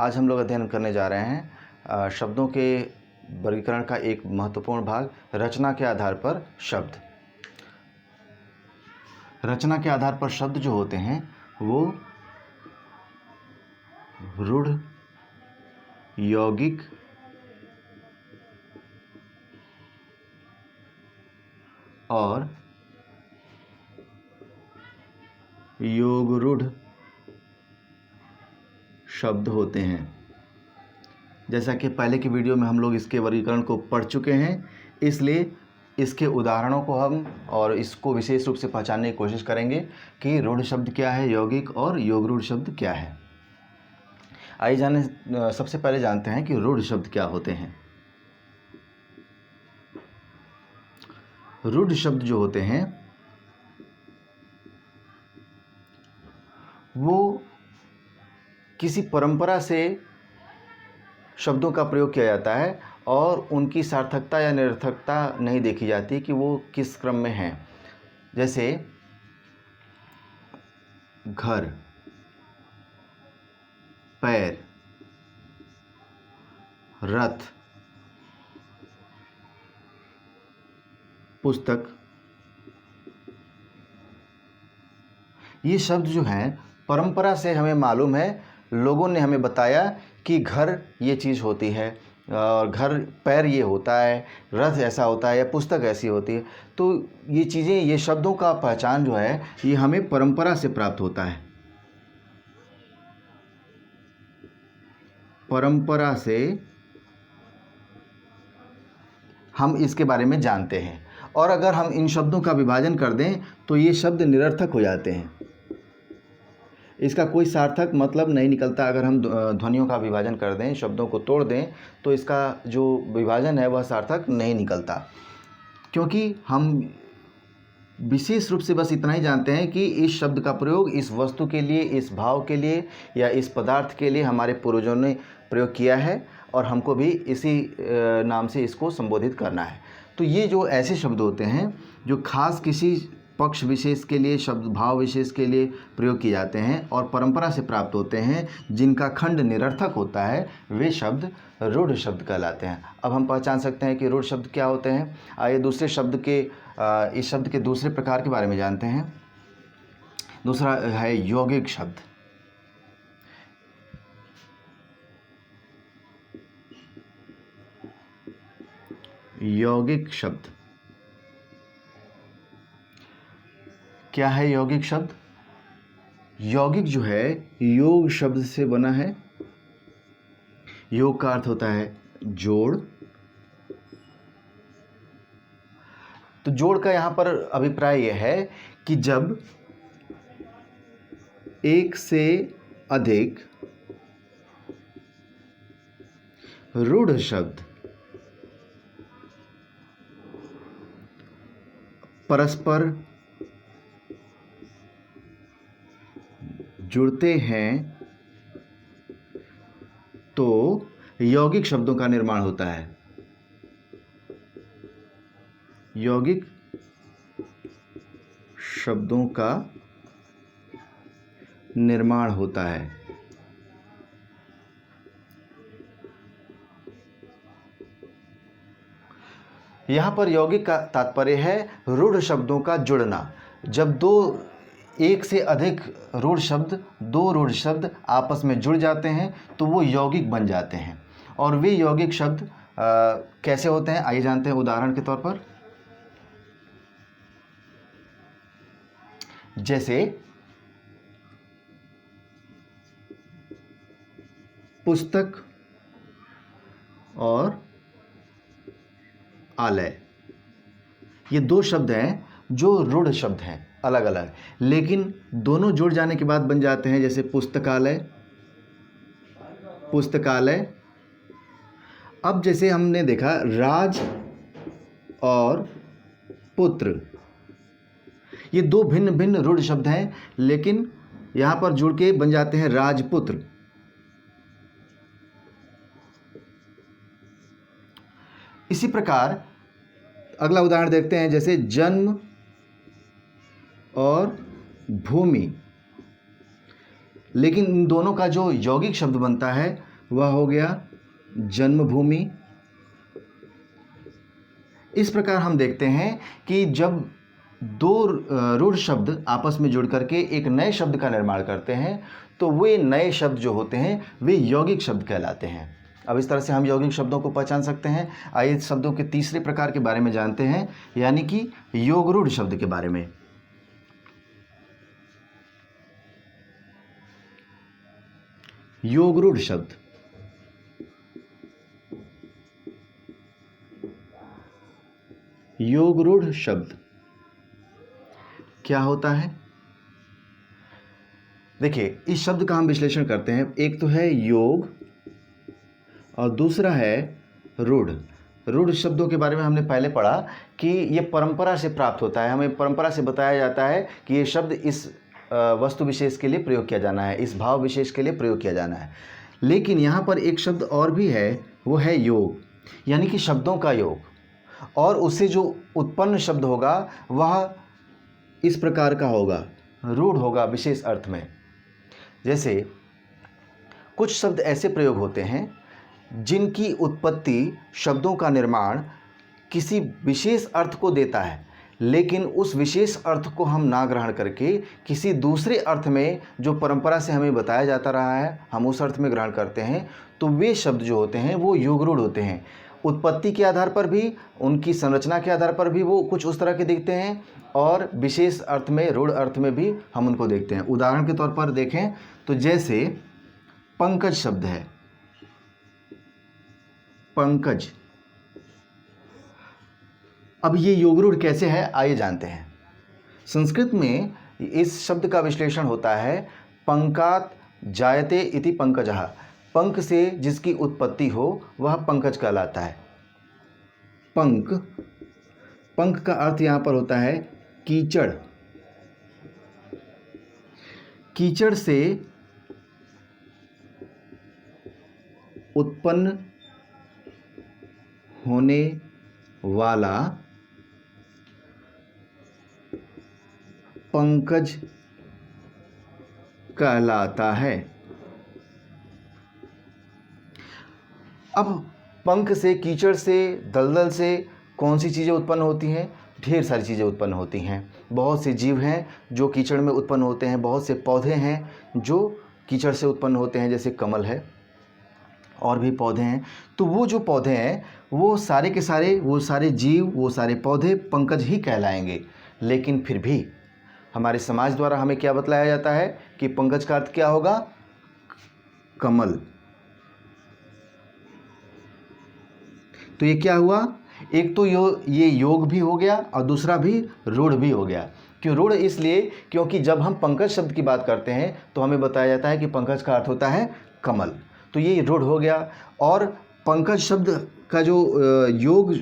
आज हम लोग अध्ययन करने जा रहे हैं शब्दों के वर्गीकरण का एक महत्वपूर्ण भाग, रचना के आधार पर शब्द। रचना के आधार पर शब्द जो होते हैं वो रूढ़, यौगिक और योगरूढ़ शब्द होते हैं। जैसा कि पहले की वीडियो में हम लोग इसके वर्गीकरण को पढ़ चुके हैं, इसलिए इसके उदाहरणों को हम और इसको विशेष रूप से पहचानने की कोशिश करेंगे कि रूढ़ शब्द क्या है, यौगिक और योगरूढ़ शब्द क्या है। आइए सबसे पहले जानते हैं कि रूढ़ शब्द क्या होते हैं। रूढ़ शब्द जो होते हैं वो किसी परंपरा से शब्दों का प्रयोग किया जाता है और उनकी सार्थकता या निरर्थकता नहीं देखी जाती कि वो किस क्रम में हैं। जैसे घर, पैर, रथ, पुस्तक। ये शब्द जो हैं परंपरा से हमें मालूम है, लोगों ने हमें बताया कि घर ये चीज़ होती है और घर, पैर ये होता है, रथ ऐसा होता है या पुस्तक ऐसी होती है। तो ये चीज़ें, ये शब्दों का पहचान जो है ये हमें परंपरा से प्राप्त होता है। परंपरा से हम इसके बारे में जानते हैं और अगर हम इन शब्दों का विभाजन कर दें तो ये शब्द निरर्थक हो जाते हैं। इसका कोई सार्थक मतलब नहीं निकलता। अगर हम ध्वनियों का विभाजन कर दें, शब्दों को तोड़ दें, तो इसका जो विभाजन है वह सार्थक नहीं निकलता, क्योंकि हम विशेष रूप से बस इतना ही जानते हैं कि इस शब्द का प्रयोग इस वस्तु के लिए, इस भाव के लिए या इस पदार्थ के लिए हमारे पूर्वजों ने प्रयोग किया है और हमको भी इसी नाम से इसको संबोधित करना है। तो ये जो ऐसे शब्द होते हैं जो खास किसी पक्ष विशेष के लिए, शब्द भाव विशेष के लिए प्रयोग किए जाते हैं और परंपरा से प्राप्त होते हैं, जिनका खंड निरर्थक होता है, वे शब्द रूढ़ शब्द कहलाते हैं। अब हम पहचान सकते हैं कि रूढ़ शब्द क्या होते हैं। आइए दूसरे शब्द के इस शब्द के दूसरे प्रकार के बारे में जानते हैं। दूसरा है यौगिक शब्द। यौगिक शब्द क्या है? यौगिक शब्द, यौगिक जो है योग शब्द से बना है। योग का अर्थ होता है जोड़। तो जोड़ का यहाँ पर अभिप्राय यह है कि जब एक से अधिक रूढ़ शब्द परस्पर जुड़ते हैं तो यौगिक शब्दों का निर्माण होता है। यौगिक शब्दों का निर्माण होता है। यहाँ पर यौगिक का तात्पर्य है रूढ़ शब्दों का जुड़ना। जब एक से अधिक रूढ़ शब्द, दो रूढ़ शब्द आपस में जुड़ जाते हैं तो वो यौगिक बन जाते हैं। और वे यौगिक शब्द कैसे होते हैं, आइए जानते हैं उदाहरण के तौर पर। जैसे पुस्तक और आलय, ये दो शब्द हैं जो रूढ़ शब्द हैं, अलग अलग, लेकिन दोनों जुड़ जाने के बाद बन जाते हैं। जैसे पुस्तकालय, पुस्तकालय। अब जैसे हमने देखा राज और पुत्र, ये दो भिन्न भिन्न रूढ़ शब्द हैं, लेकिन यहाँ पर जुड़ के बन जाते हैं राजपुत्र। इसी प्रकार अगला उदाहरण देखते हैं। जैसे जन्म और भूमि, लेकिन इन दोनों का जो यौगिक शब्द बनता है वह हो गया जन्मभूमि। इस प्रकार हम देखते हैं कि जब दो रूढ़ शब्द आपस में जुड़ करके एक नए शब्द का निर्माण करते हैं तो वे नए शब्द जो होते हैं वे यौगिक शब्द कहलाते हैं। अब इस तरह से हम यौगिक शब्दों को पहचान सकते हैं। आइए शब्दों के तीसरे प्रकार के बारे में जानते हैं, यानी कि योगरूढ़ शब्द के बारे में। योगरूढ़ शब्द, योगरूढ़ शब्द क्या होता है? देखिए, इस शब्द का हम विश्लेषण करते हैं। एक तो है योग और दूसरा है रूढ़। रूढ़ शब्दों के बारे में हमने पहले पढ़ा कि ये परंपरा से प्राप्त होता है। हमें परंपरा से बताया जाता है कि ये शब्द इस वस्तु विशेष के लिए प्रयोग किया जाना है, इस भाव विशेष के लिए प्रयोग किया जाना है। लेकिन यहाँ पर एक शब्द और भी है, वो है योग, यानी कि शब्दों का योग, और उससे जो उत्पन्न शब्द होगा वह इस प्रकार का होगा, रूढ़ होगा विशेष अर्थ में। जैसे कुछ शब्द ऐसे प्रयोग होते हैं जिनकी उत्पत्ति, शब्दों का निर्माण किसी विशेष अर्थ को देता है, लेकिन उस विशेष अर्थ को हम ना ग्रहण करके किसी दूसरे अर्थ में जो परंपरा से हमें बताया जाता रहा है हम उस अर्थ में ग्रहण करते हैं, तो वे शब्द जो होते हैं वो योगरूढ़ होते हैं। उत्पत्ति के आधार पर भी, उनकी संरचना के आधार पर भी वो कुछ उस तरह के दिखते हैं, और विशेष अर्थ में, रूढ़ अर्थ में भी हम उनको देखते हैं। उदाहरण के तौर पर देखें तो जैसे पंकज शब्द है, पंकज। अब ये योगरूढ़ कैसे है, आइए जानते हैं। संस्कृत में इस शब्द का विश्लेषण होता है पंकात जायते इति पंकजः। पंक से जिसकी उत्पत्ति हो वह पंकज कहलाता है। पंक, पंक का अर्थ यहाँ पर होता है कीचड़। कीचड़ से उत्पन्न होने वाला पंकज कहलाता है। अब पंख से, कीचड़ से, दलदल से कौन सी चीज़ें उत्पन्न होती हैं? ढेर सारी चीज़ें उत्पन्न होती हैं। बहुत से जीव हैं जो कीचड़ में उत्पन्न होते हैं, बहुत से पौधे हैं जो कीचड़ से उत्पन्न होते हैं, जैसे कमल है, और भी पौधे हैं। तो वो जो पौधे हैं वो सारे के सारे, वो सारे जीव, वो सारे पौधे पंकज ही कहलाएंगे। लेकिन फिर भी हमारे समाज द्वारा हमें क्या बतलाया जाता है कि पंकज का अर्थ क्या होगा? कमल। तो ये क्या हुआ? एक तो ये योग भी हो गया और दूसरा भी रूढ़ भी हो गया। क्यों रूढ़? इसलिए क्योंकि जब हम पंकज शब्द की बात करते हैं तो हमें बताया जाता है कि पंकज का अर्थ होता है कमल, तो ये रूढ़ हो गया। और पंकज शब्द का जो योग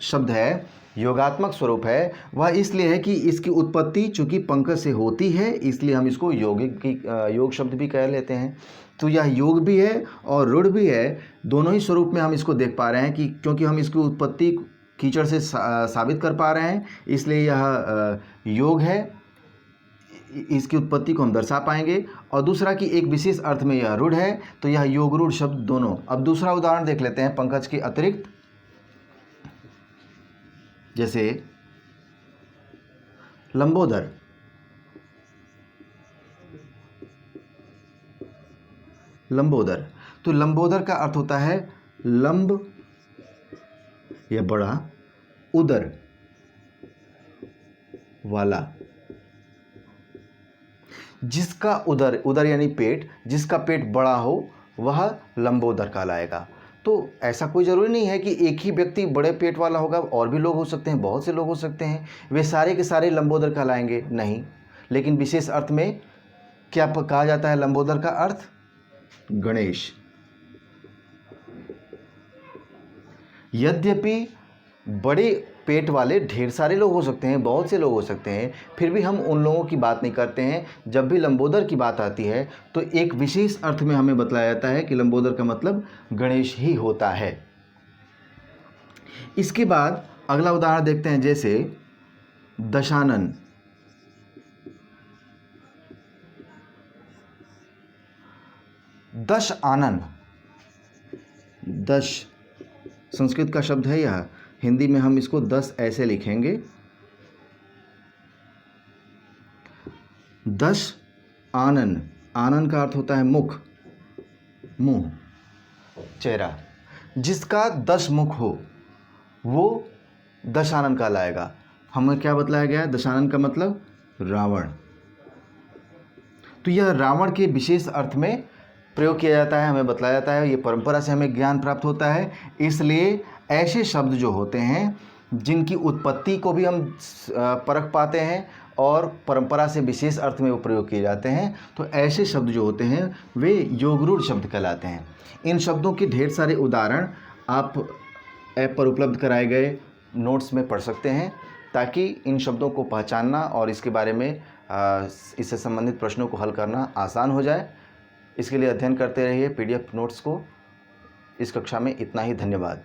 शब्द है, योगात्मक स्वरूप है, वह इसलिए है कि इसकी उत्पत्ति चूँकि पंकज से होती है, इसलिए हम इसको योग शब्द भी कह लेते हैं। तो यह योग भी है और रूढ़ भी है, दोनों ही स्वरूप में हम इसको देख पा रहे हैं कि क्योंकि हम इसकी उत्पत्ति कीचड़ से साबित कर पा रहे हैं, इसलिए यह योग है, इसकी उत्पत्ति को हम दर्शा पाएंगे। और दूसरा कि एक विशेष अर्थ में यह रूढ़ है, तो यह योग रूढ़ शब्द दोनों। अब दूसरा उदाहरण देख लेते हैं पंकज के अतिरिक्त। जैसे लंबोदर। लंबोदर, तो लंबोदर का अर्थ होता है लंब या बड़ा, उदर वाला। जिसका उदर, उदर यानी पेट, जिसका पेट बड़ा हो वह लंबोदर कहलाएगा। तो ऐसा कोई ज़रूरी नहीं है कि एक ही व्यक्ति बड़े पेट वाला होगा, और भी लोग हो सकते हैं, बहुत से लोग हो सकते हैं, वे सारे के सारे लंबोदर कहलाएंगे, नहीं। लेकिन विशेष अर्थ में क्या कहा जाता है लंबोदर का अर्थ? गणेश। यद्यपि बड़े पेट वाले ढेर सारे लोग हो सकते हैं, बहुत से लोग हो सकते हैं, फिर भी हम उन लोगों की बात नहीं करते हैं। जब भी लंबोदर की बात आती है तो एक विशेष अर्थ में हमें बतलाया जाता है कि लंबोदर का मतलब गणेश ही होता है। इसके बाद अगला उदाहरण देखते हैं, जैसे दशानन। दश आनन, 10 संस्कृत का शब्द है यह, हिंदी में हम इसको 10 ऐसे लिखेंगे। 10 आनन, आनन का अर्थ होता है मुख, मुंह, चेहरा। जिसका 10 मुख हो वो दशानन कहलाएगा। हमें क्या बतलाया गया है? दशानन का मतलब रावण। तो यह रावण के विशेष अर्थ में प्रयोग किया जाता है, हमें बतलाया जाता है, ये परंपरा से हमें ज्ञान प्राप्त होता है। इसलिए ऐसे शब्द जो होते हैं जिनकी उत्पत्ति को भी हम परख पाते हैं और परंपरा से विशेष अर्थ में वो प्रयोग किए जाते हैं, तो ऐसे शब्द जो होते हैं वे योगरूढ़ शब्द कहलाते हैं। इन शब्दों के ढेर सारे उदाहरण आप ऐप पर उपलब्ध कराए गए नोट्स में पढ़ सकते हैं, ताकि इन शब्दों को पहचानना और इसके बारे में इससे संबंधित प्रश्नों को हल करना आसान हो जाए। इसके लिए अध्ययन करते रहिए PDF नोट्स को। इस कक्षा में इतना ही। धन्यवाद।